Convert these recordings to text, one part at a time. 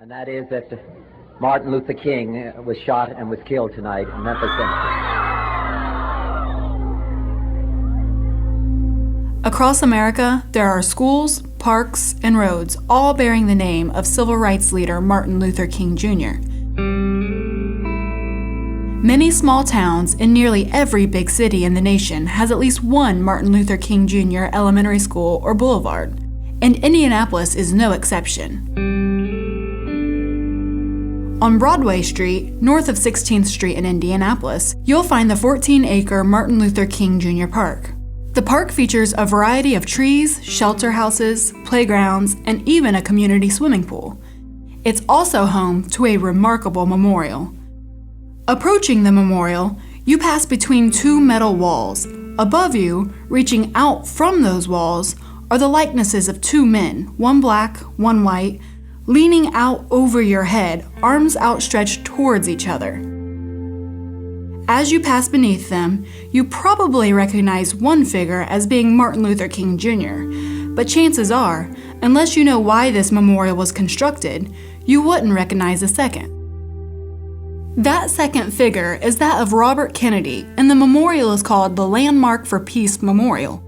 And that is that Martin Luther King was shot and was killed tonight in Memphis, Tennessee. Across America, there are schools, parks, and roads, all bearing the name of civil rights leader Martin Luther King Jr. Many small towns and nearly every big city in the nation has at least one Martin Luther King Jr. elementary school or boulevard, and Indianapolis is no exception. On Broadway Street, north of 16th Street in Indianapolis, you'll find the 14-acre Martin Luther King Jr. Park. The park features a variety of trees, shelter houses, playgrounds, and even a community swimming pool. It's also home to a remarkable memorial. Approaching the memorial, you pass between two metal walls. Above you, reaching out from those walls, are the likenesses of two men, one black, one white, leaning out over your head, arms outstretched towards each other. As you pass beneath them, you probably recognize one figure as being Martin Luther King Jr., but chances are, unless you know why this memorial was constructed, you wouldn't recognize the second. That second figure is that of Robert Kennedy, and the memorial is called the Landmark for Peace Memorial.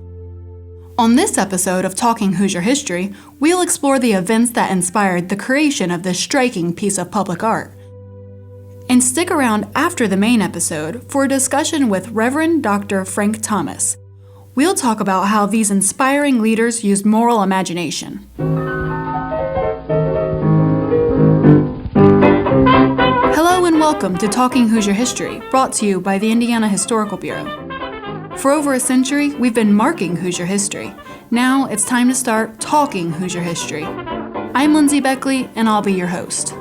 On this episode of Talking Hoosier History, we'll explore the events that inspired the creation of this striking piece of public art. And stick around after the main episode for a discussion with Reverend Dr. Frank Thomas. We'll talk about how these inspiring leaders used moral imagination. Hello and welcome to Talking Hoosier History, brought to you by the Indiana Historical Bureau. For over a century, we've been marking Hoosier history. Now it's time to start talking Hoosier history. I'm Lindsay Beckley, and I'll be your host.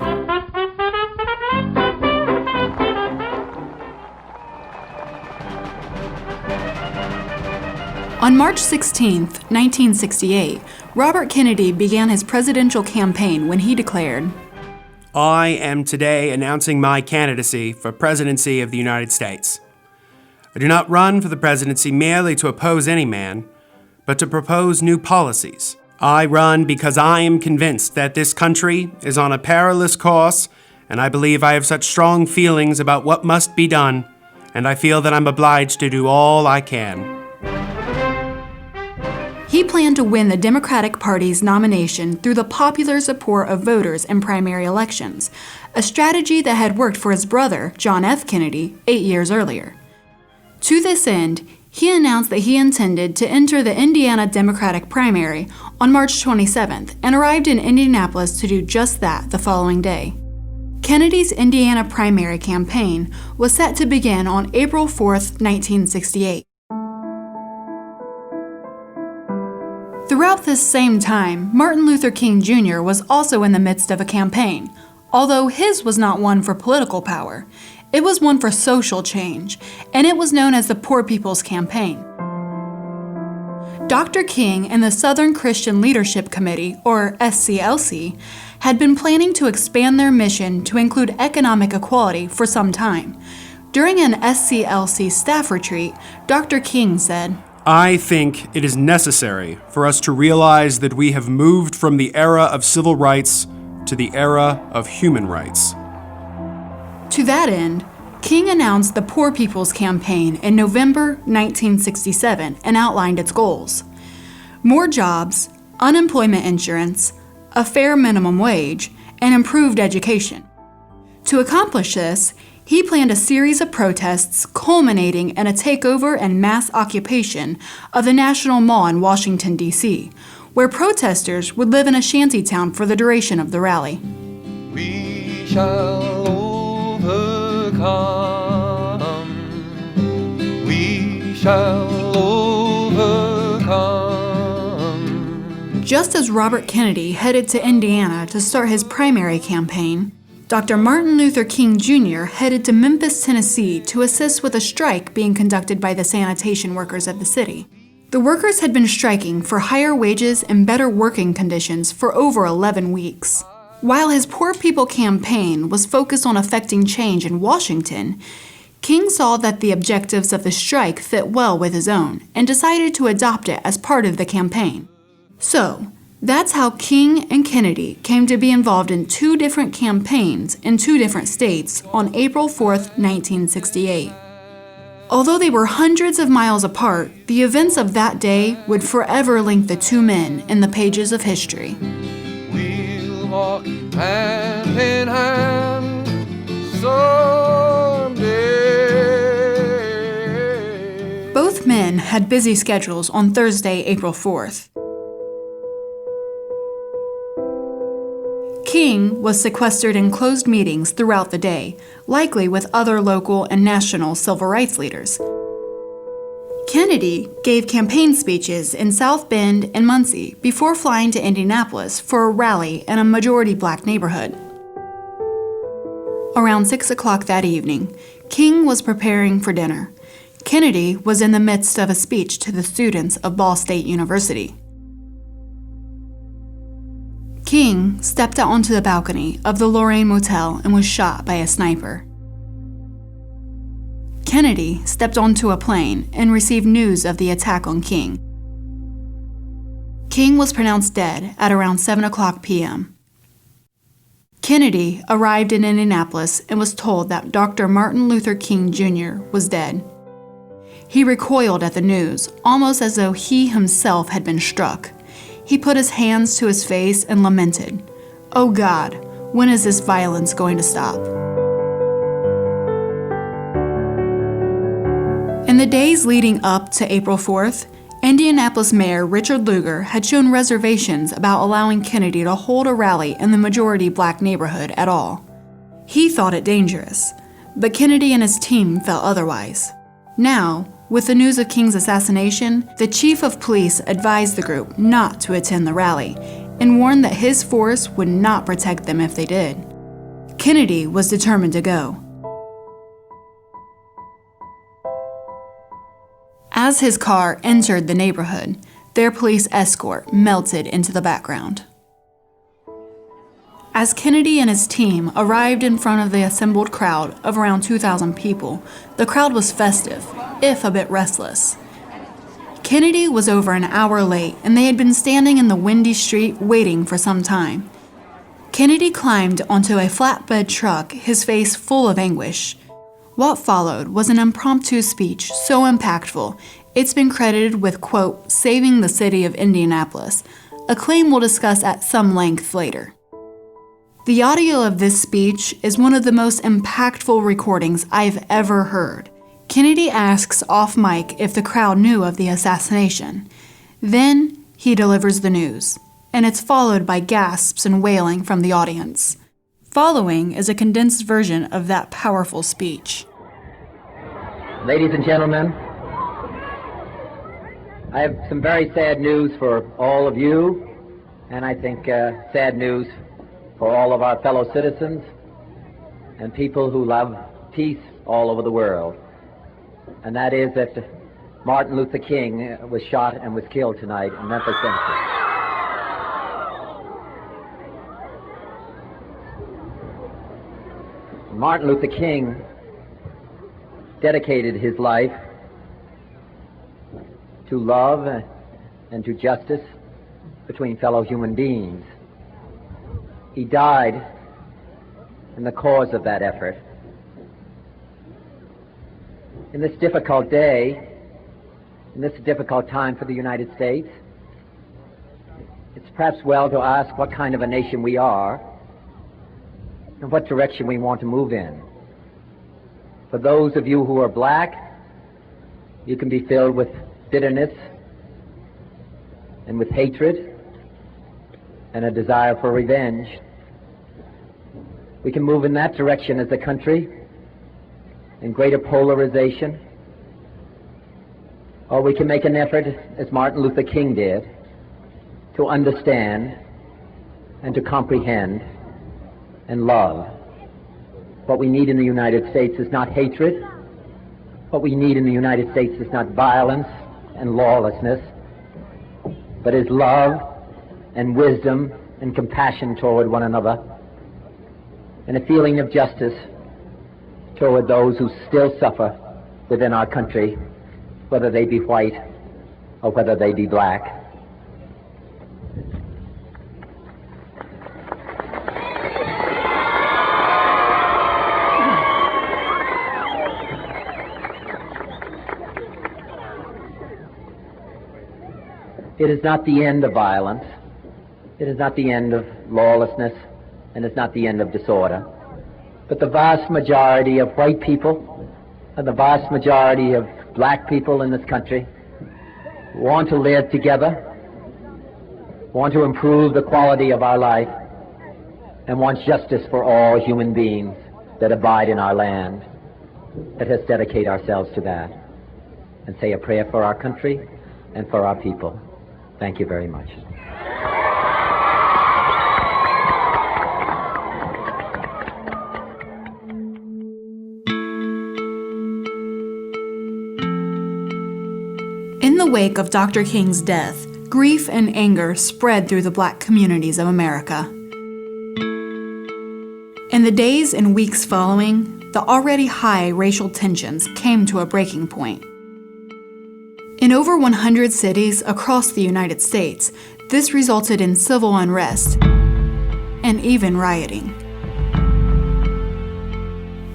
On March 16, 1968, Robert Kennedy began his presidential campaign when he declared, "I am today announcing my candidacy for presidency of the United States. I do not run for the presidency merely to oppose any man, but to propose new policies. I run because I am convinced that this country is on a perilous course, and I believe I have such strong feelings about what must be done, and I feel that I'm obliged to do all I can." He planned to win the Democratic Party's nomination through the popular support of voters in primary elections, a strategy that had worked for his brother, John F. Kennedy, 8 years earlier. To this end, he announced that he intended to enter the Indiana Democratic primary on March 27th and arrived in Indianapolis to do just that the following day. Kennedy's Indiana primary campaign was set to begin on April 4th, 1968. Throughout this same time, Martin Luther King Jr. was also in the midst of a campaign, although his was not one for political power. It was one for social change, and it was known as the Poor People's Campaign. Dr. King and the Southern Christian Leadership Committee, or SCLC, had been planning to expand their mission to include economic equality for some time. During an SCLC staff retreat, Dr. King said, "I think it is necessary for us to realize that we have moved from the era of civil rights to the era of human rights." To that end, King announced the Poor People's Campaign in November 1967 and outlined its goals: more jobs, unemployment insurance, a fair minimum wage, and improved education. To accomplish this, he planned a series of protests culminating in a takeover and mass occupation of the National Mall in Washington, D.C., where protesters would live in a shantytown for the duration of the rally. We shall overcome. We shall overcome. Just as Robert Kennedy headed to Indiana to start his primary campaign, Dr. Martin Luther King Jr. headed to Memphis, Tennessee to assist with a strike being conducted by the sanitation workers of the city. The workers had been striking for higher wages and better working conditions for over 11 weeks. While his Poor People campaign was focused on effecting change in Washington, King saw that the objectives of the strike fit well with his own and decided to adopt it as part of the campaign. So, That's how King and Kennedy came to be involved in two different campaigns in two different states on April 4th, 1968. Although they were hundreds of miles apart, the events of that day would forever link the two men in the pages of history. We'll walk hand in hand someday. Both men had busy schedules on Thursday, April 4th. King was sequestered in closed meetings throughout the day, likely with other local and national civil rights leaders. Kennedy gave campaign speeches in South Bend and Muncie before flying to Indianapolis for a rally in a majority black neighborhood. Around 6 o'clock that evening, King was preparing for dinner. Kennedy was in the midst of a speech to the students of Ball State University. King stepped out onto the balcony of the Lorraine Motel and was shot by a sniper. Kennedy stepped onto a plane and received news of the attack on King. King was pronounced dead at around 7 o'clock p.m. Kennedy arrived in Indianapolis and was told that Dr. Martin Luther King Jr. was dead. He recoiled at the news, almost as though he himself had been struck. He put his hands to his face and lamented, "Oh God, when is this violence going to stop?" In the days leading up to April 4th, Indianapolis Mayor Richard Lugar had shown reservations about allowing Kennedy to hold a rally in the majority black neighborhood at all. He thought it dangerous, but Kennedy and his team felt otherwise. Now, with the news of King's assassination, the chief of police advised the group not to attend the rally and warned that his force would not protect them if they did. Kennedy was determined to go. As his car entered the neighborhood, their police escort melted into the background. As Kennedy and his team arrived in front of the assembled crowd of around 2,000 people, the crowd was festive, if a bit restless. Kennedy was over an hour late, and they had been standing in the windy street waiting for some time. Kennedy climbed onto a flatbed truck, his face full of anguish. What followed was an impromptu speech so impactful, it's been credited with, quote, saving the city of Indianapolis, a claim we'll discuss at some length later. The audio of this speech is one of the most impactful recordings I've ever heard. Kennedy asks off mic if the crowd knew of the assassination. Then he delivers the news, and it's followed by gasps and wailing from the audience. Following is a condensed version of that powerful speech. Ladies and gentlemen, I have some very sad news for all of you, and I think sad news for all of our fellow citizens and people who love peace all over the world. And that is that Martin Luther King was shot and was killed tonight in Memphis, Tennessee. Martin Luther King dedicated his life to love and to justice between fellow human beings. He died in the cause of that effort. In this difficult day, in this difficult time for the United States, it's perhaps well to ask what kind of a nation we are and what direction we want to move in. For those of you who are black, you can be filled with bitterness and with hatred and a desire for revenge. We can move in that direction as a country, in greater polarization, or we can make an effort, as Martin Luther King did, to understand and to comprehend and love. What we need in the United States is not hatred. What we need in the United States is not violence and lawlessness, but is love and wisdom and compassion toward one another, and a feeling of justice toward those who still suffer within our country, whether they be white or whether they be black. It is not the end of violence. It is not the end of lawlessness, and it's not the end of disorder. But the vast majority of white people and the vast majority of black people in this country want to live together, want to improve the quality of our life, and want justice for all human beings that abide in our land. Let us dedicate ourselves to that and say a prayer for our country and for our people. Thank you very much. In the wake of Dr. King's death, grief and anger spread through the black communities of America. In the days and weeks following, the already high racial tensions came to a breaking point. In over 100 cities across the United States, this resulted in civil unrest and even rioting.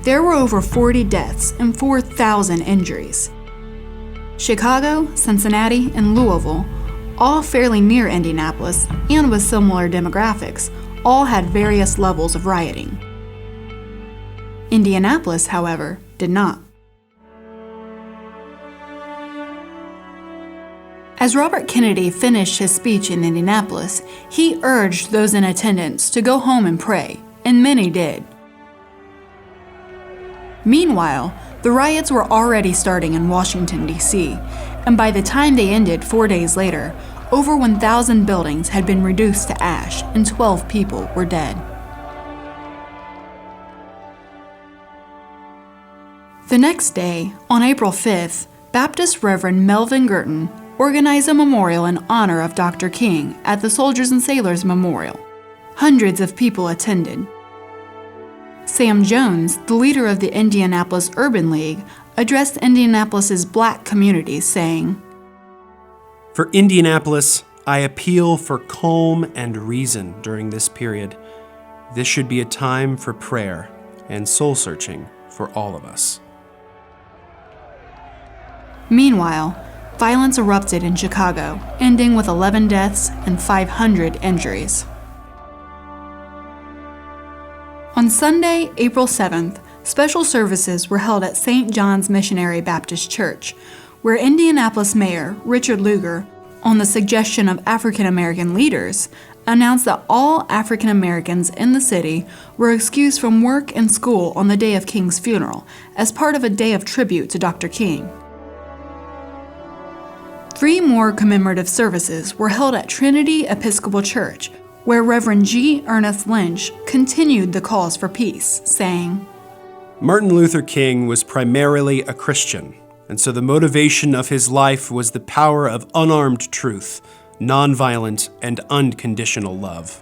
There were over 40 deaths and 4,000 injuries. Chicago, Cincinnati, and Louisville, all fairly near Indianapolis and with similar demographics, all had various levels of rioting. Indianapolis, however, did not. As Robert Kennedy finished his speech in Indianapolis, he urged those in attendance to go home and pray, and many did. Meanwhile, the riots were already starting in Washington, D.C., and by the time they ended 4 days later, over 1,000 buildings had been reduced to ash and 12 people were dead. The next day, on April 5th, Baptist Reverend Melvin Gurton organized a memorial in honor of Dr. King at the Soldiers and Sailors Memorial. Hundreds of people attended. Sam Jones, the leader of the Indianapolis Urban League, addressed Indianapolis's black community, saying, "For Indianapolis, I appeal for calm and reason during this period. This should be a time for prayer and soul-searching for all of us." Meanwhile, violence erupted in Chicago, ending with 11 deaths and 500 injuries. On Sunday, April 7th, special services were held at St. John's Missionary Baptist Church, where Indianapolis Mayor Richard Lugar, on the suggestion of African American leaders, announced that all African Americans in the city were excused from work and school on the day of King's funeral as part of a day of tribute to Dr. King. 3 more commemorative services were held at Trinity Episcopal Church, where Reverend G. Ernest Lynch continued the cause for peace, saying, Martin Luther King was primarily a Christian, and so the motivation of his life was the power of unarmed truth, nonviolent, and unconditional love.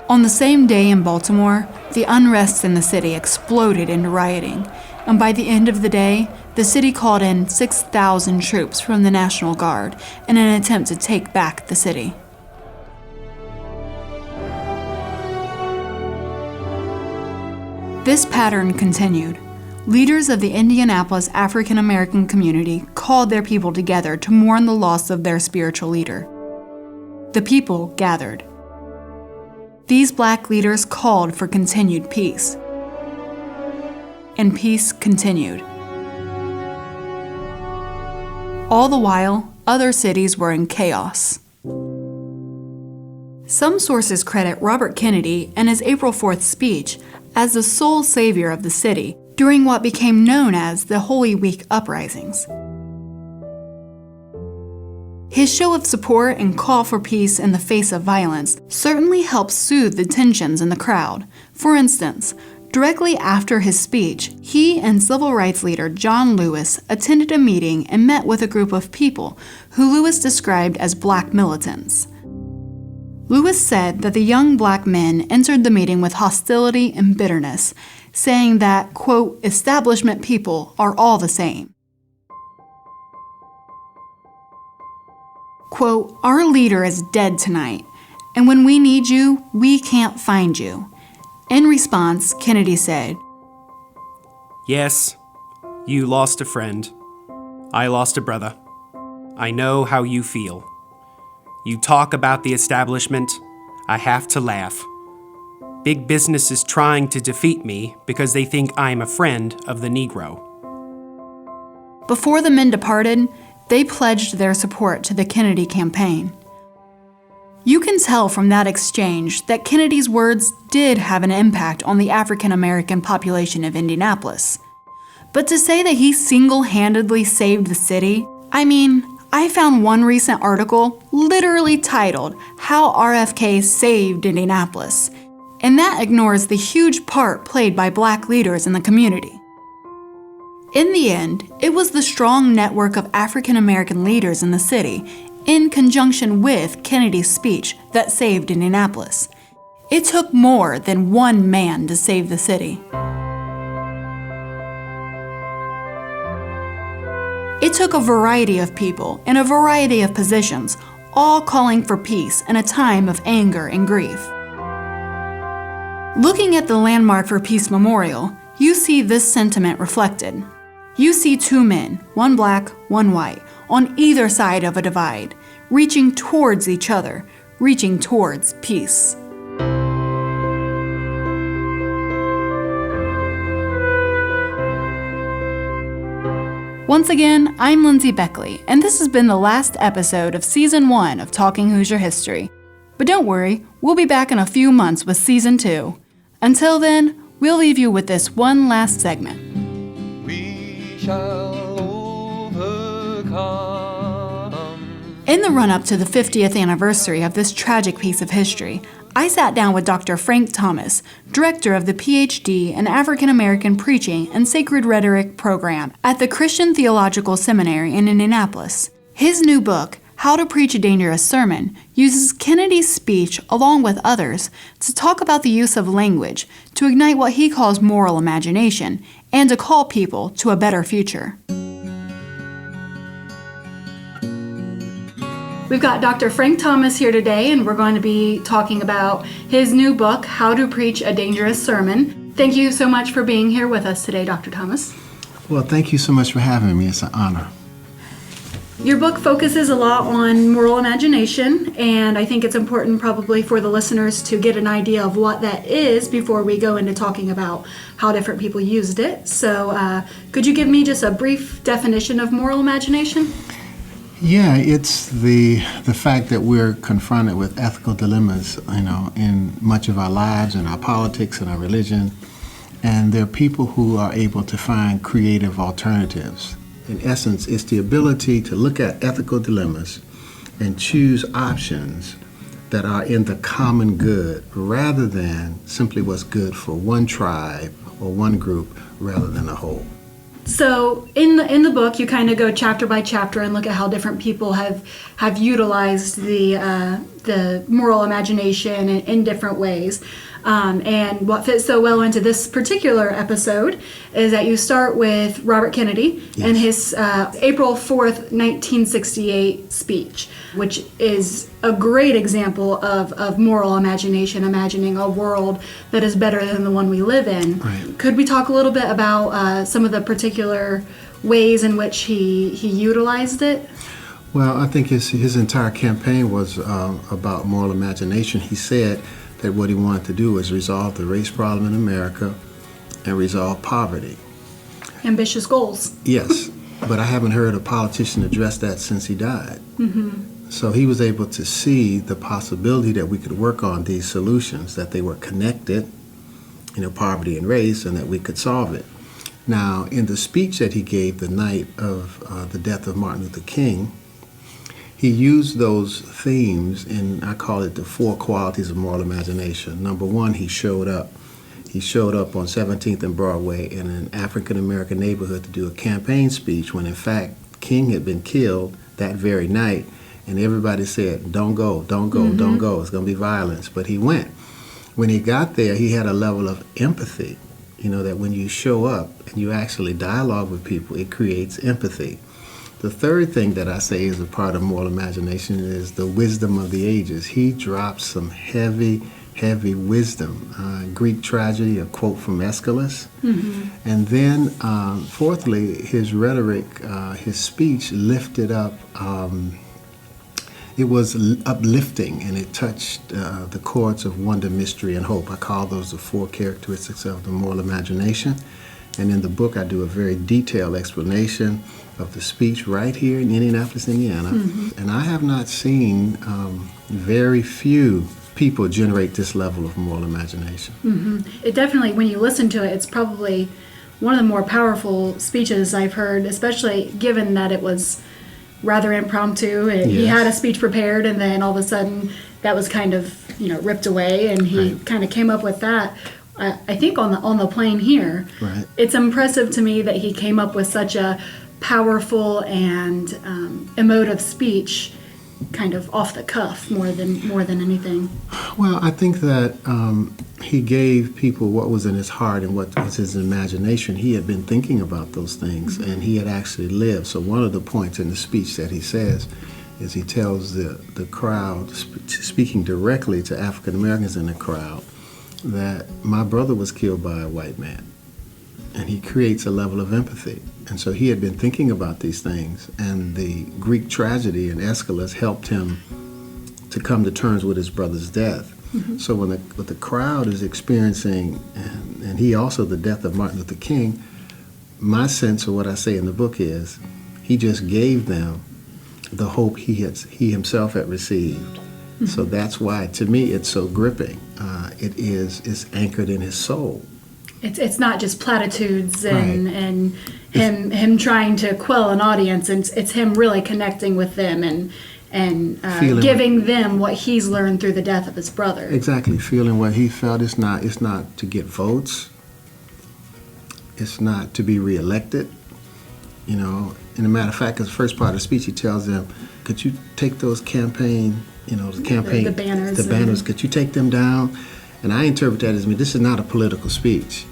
On the same day in Baltimore, the unrest in the city exploded into rioting, and by the end of the day, the city called in 6,000 troops from the National Guard in an attempt to take back the city. This pattern continued. Leaders of the Indianapolis African American community called their people together to mourn the loss of their spiritual leader. The people gathered. These black leaders called for continued peace. And peace continued. All the while, other cities were in chaos. Some sources credit Robert Kennedy and his April 4th speech as the sole savior of the city during what became known as the Holy Week uprisings. His show of support and call for peace in the face of violence certainly helped soothe the tensions in the crowd. For instance, directly after his speech, he and civil rights leader John Lewis attended a meeting and met with a group of people who Lewis described as black militants. Lewis said that the young black men entered the meeting with hostility and bitterness, saying that, quote, establishment people are all the same. Quote, our leader is dead tonight, and when we need you, we can't find you. In response, Kennedy said, Yes, you lost a friend. I lost a brother. I know how you feel. You talk about the establishment, I have to laugh. Big business is trying to defeat me because they think I'm a friend of the Negro. Before the men departed, they pledged their support to the Kennedy campaign. You can tell from that exchange that Kennedy's words did have an impact on the African American population of Indianapolis. But to say that he single-handedly saved the city, I found one recent article literally titled, "How RFK Saved Indianapolis," and that ignores the huge part played by Black leaders in the community. In the end, it was the strong network of African American leaders in the city, in conjunction with Kennedy's speech, that saved Indianapolis. It took more than one man to save the city. It took a variety of people in a variety of positions, all calling for peace in a time of anger and grief. Looking at the Landmark for Peace Memorial, you see this sentiment reflected. You see two men, one black, one white, on either side of a divide, reaching towards each other, reaching towards peace. Once again, I'm Lindsay Beckley, and this has been the last episode of Season 1 of Talking Hoosier History. But don't worry, we'll be back in a few months with Season 2. Until then, we'll leave you with this one last segment. We shall overcome. In the run-up to the 50th anniversary of this tragic piece of history, I sat down with Dr. Frank Thomas, director of the PhD in African American Preaching and Sacred Rhetoric program at the Christian Theological Seminary in Indianapolis. His new book, How to Preach a Dangerous Sermon, uses Kennedy's speech along with others to talk about the use of language to ignite what he calls moral imagination and to call people to a better future. We've got Dr. Frank Thomas here today, and we're going to be talking about his new book, How to Preach a Dangerous Sermon. Thank you so much for being here with us today, Dr. Thomas. Well, thank you so much for having me. It's an honor. Your book focuses a lot on moral imagination, and I think it's important probably for the listeners to get an idea of what that is before we go into talking about how different people used it. So could you give me just a brief definition of moral imagination? Yeah, it's the fact that we're confronted with ethical dilemmas, in much of our lives, in our politics, in our religion, and there are people who are able to find creative alternatives. In essence, it's the ability to look at ethical dilemmas and choose options that are in the common good rather than simply what's good for one tribe or one group rather than a whole. So in the book, you kind of go chapter by chapter and look at how different people have utilized the moral imagination in different ways. And what fits so well into this particular episode is that you start with Robert Kennedy and his April 4th, 1968 speech, which is a great example of moral imagination, imagining a world that is better than the one we live in. Right. Could we talk a little bit about some of the particular ways in which he utilized it? Well, I think his entire campaign was about moral imagination. He said that what he wanted to do was resolve the race problem in America and resolve poverty. Ambitious goals. Yes, but I haven't heard a politician address that since he died. Mm-hmm. So he was able to see the possibility that we could work on these solutions, that they were connected, poverty and race, and that we could solve it. Now, in the speech that he gave the night of the death of Martin Luther King, he used those themes, and I call it the 4 qualities of moral imagination. Number 1, he showed up. He showed up on 17th and Broadway in an African-American neighborhood to do a campaign speech when, in fact, King had been killed that very night, and everybody said, don't go, don't go, don't go. It's going to be violence. But he went. When he got there, he had a level of empathy, that when you show up and you actually dialogue with people, it creates empathy. The third thing that I say is a part of moral imagination is the wisdom of the ages. He dropped some heavy heavy wisdom. Greek tragedy, a quote from Aeschylus. And then, fourthly, his rhetoric, his speech lifted up, it was uplifting, and it touched the chords of wonder, mystery, and hope. I call those the four characteristics of the moral imagination. And in the book, I do a very detailed explanation of the speech right here in Indianapolis, Indiana. And I have not seen very few people generate this level of moral imagination. It definitely, when you listen to it, it's probably one of the more powerful speeches I've heard, especially given that it was rather impromptu. He had a speech prepared, and then all of a sudden that was kind of, ripped away, and he kind of came up with that. I think on the plane here, it's impressive to me that he came up with such a powerful and emotive speech, kind of off the cuff more than anything. Well, I think that he gave people what was in his heart and what was his imagination. He had been thinking about those things, and he had actually lived. So one of the points in the speech that he says is he tells the crowd, speaking directly to African Americans in the crowd, that my brother was killed by a white man. And he creates a level of empathy. And so he had been thinking about these things, and the Greek tragedy in Aeschylus helped him to come to terms with his brother's death. So when the crowd is experiencing, and he also the death of Martin Luther King, my sense of what I say in the book is he just gave them the hope he himself had received. So that's why, to me, it's so gripping. It's anchored in his soul. It's not just platitudes and him trying to quell an audience, and it's him really connecting with them and giving them what he's learned through the death of his brother. Exactly, feeling what he felt. It's not to get votes. It's not to be reelected. And a matter of fact, in the first part of the speech, he tells them, "Could you take those the banners, could you take them down?" And I interpret that as this is not a political speech.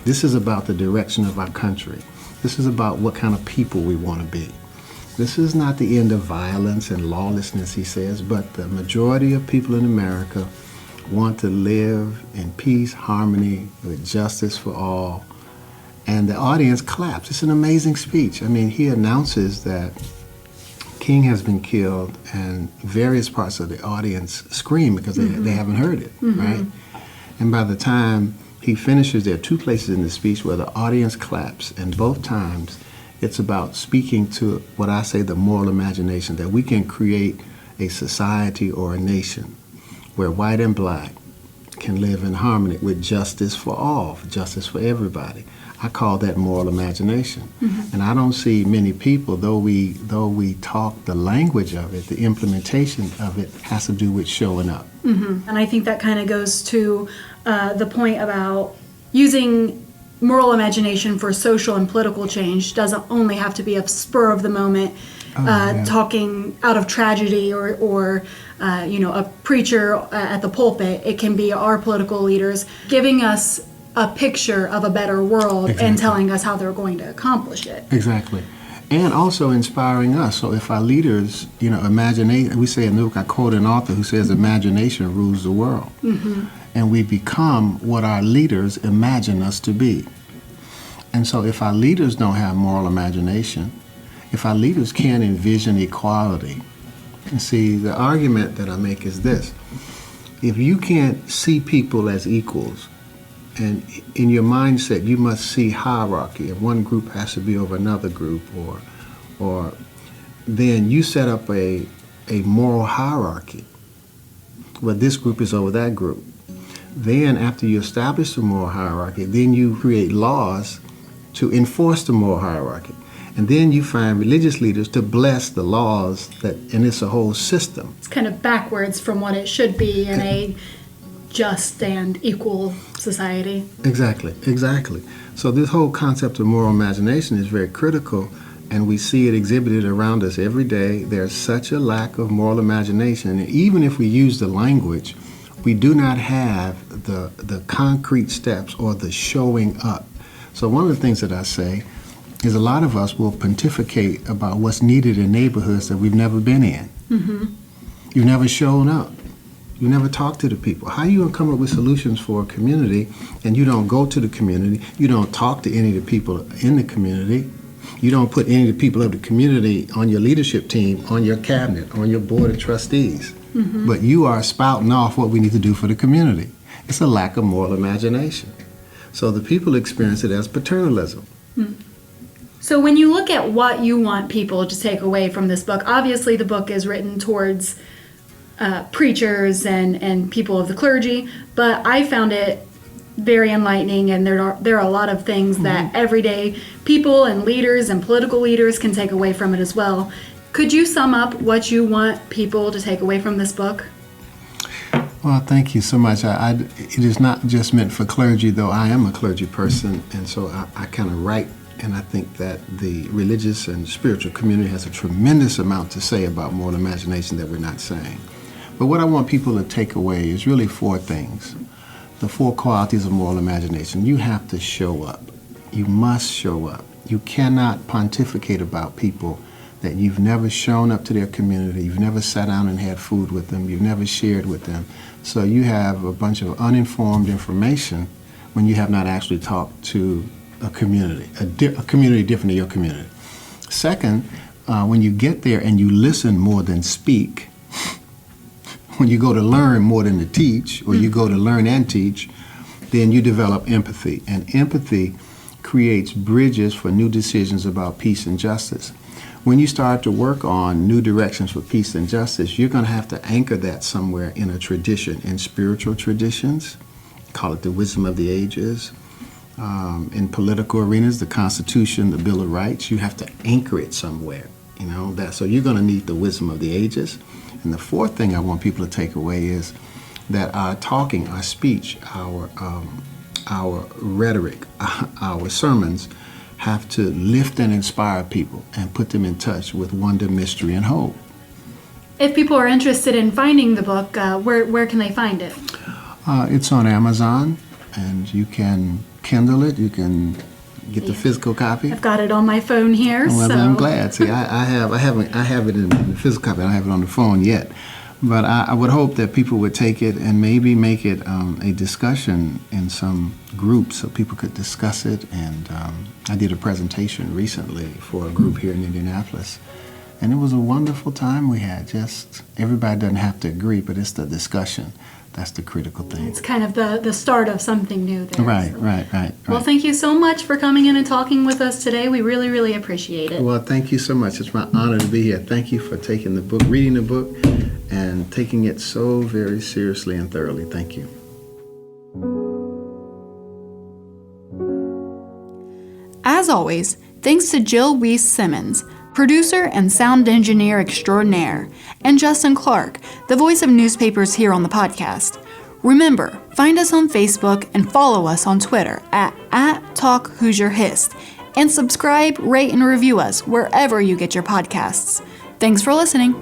This is about the direction of our country. This is about what kind of people we want to be. This is not the end of violence and lawlessness, he says, but the majority of people in America want to live in peace, harmony, with justice for all. And the audience claps. It's an amazing speech. He announces that King has been killed, and various parts of the audience scream because they haven't heard it, right? And by the time he finishes, there are two places in the speech where the audience claps, and both times it's about speaking to what I say the moral imagination, that we can create a society or a nation where white and black can live in harmony with justice for all, justice for everybody. I call that moral imagination. And I don't see many people, though we talk the language of it, the implementation of it has to do with showing up. And I think that kind of goes to the point about using moral imagination for social and political change. Doesn't only have to be a spur of the moment, talking out of tragedy or a preacher at the pulpit. It can be our political leaders giving us a picture of a better world and telling us how they're going to accomplish it. Exactly. And also inspiring us. So if our leaders, imagination, we say in the book, I quote an author who says imagination rules the world. And we become what our leaders imagine us to be. And so if our leaders don't have moral imagination, if our leaders can't envision equality, and see, the argument that I make is this: if you can't see people as equals, and in your mindset you must see hierarchy, if one group has to be over another group, or then you set up a moral hierarchy where this group is over that group. Then after you establish the moral hierarchy, then you create laws to enforce the moral hierarchy. And then you find religious leaders to bless the laws and it's a whole system. It's kind of backwards from what it should be in a just and equal society. Exactly. So this whole concept of moral imagination is very critical, and we see it exhibited around us every day. There's such a lack of moral imagination, and even if we use the language, we do not have the concrete steps or the showing up. So one of the things that I say is a lot of us will pontificate about what's needed in neighborhoods that we've never been in. You've never shown up. You never talk to the people. How are you going to come up with solutions for a community and you don't go to the community? You don't talk to any of the people in the community. You don't put any of the people of the community on your leadership team, on your cabinet, on your board of trustees. Mm-hmm. But you are spouting off what we need to do for the community. It's a lack of moral imagination. So the people experience it as paternalism. Mm. So when you look at what you want people to take away from this book, obviously the book is written towards preachers and people of the clergy, but I found it very enlightening, and there are a lot of things that everyday people and leaders and political leaders can take away from it as well. Could you sum up what you want people to take away from this book? Well, thank you so much. It is not just meant for clergy, though I am a clergy person, and so I kind of write, and I think that the religious and spiritual community has a tremendous amount to say about moral imagination that we're not saying. But what I want people to take away is really 4 things. The 4 qualities of moral imagination. You have to show up. You must show up. You cannot pontificate about people that you've never shown up to their community, you've never sat down and had food with them, you've never shared with them. So you have a bunch of uninformed information when you have not actually talked to a community, a community different than your community. Second, when you get there and you listen more than speak, when you go to learn more than to teach, or you go to learn and teach, then you develop empathy. And empathy creates bridges for new decisions about peace and justice. When you start to work on new directions for peace and justice, you're going to have to anchor that somewhere in a tradition, in spiritual traditions. Call it the wisdom of the ages. In political arenas, the Constitution, the Bill of Rights, you have to anchor it somewhere. So you're going to need the wisdom of the ages. And the 4th thing I want people to take away is that our talking, our speech, our rhetoric, our sermons have to lift and inspire people and put them in touch with wonder, mystery, and hope. If people are interested in finding the book, where can they find it? It's on Amazon, and you can Kindle it. You can get the physical copy. I've got it on my phone here. Well, so. I'm glad. See, I have it in the physical copy. I don't have it on the phone yet. But I would hope that people would take it and maybe make it a discussion in some group so people could discuss it. And I did a presentation recently for a group here in Indianapolis. And it was a wonderful time we had. Just everybody doesn't have to agree, but it's the discussion. That's the critical thing. It's kind of the start of something new there. Right. Well, thank you so much for coming in and talking with us today. We really, really appreciate it. Well, thank you so much. It's my honor to be here. Thank you for taking the book, reading the book, and taking it so very seriously and thoroughly. Thank you. As always, thanks to Jill Weiss-Simmons, producer and sound engineer extraordinaire, and Justin Clark, the voice of newspapers here on the podcast. Remember, find us on Facebook and follow us on Twitter at @TalkHoosierHist, and subscribe, rate, and review us wherever you get your podcasts. Thanks for listening.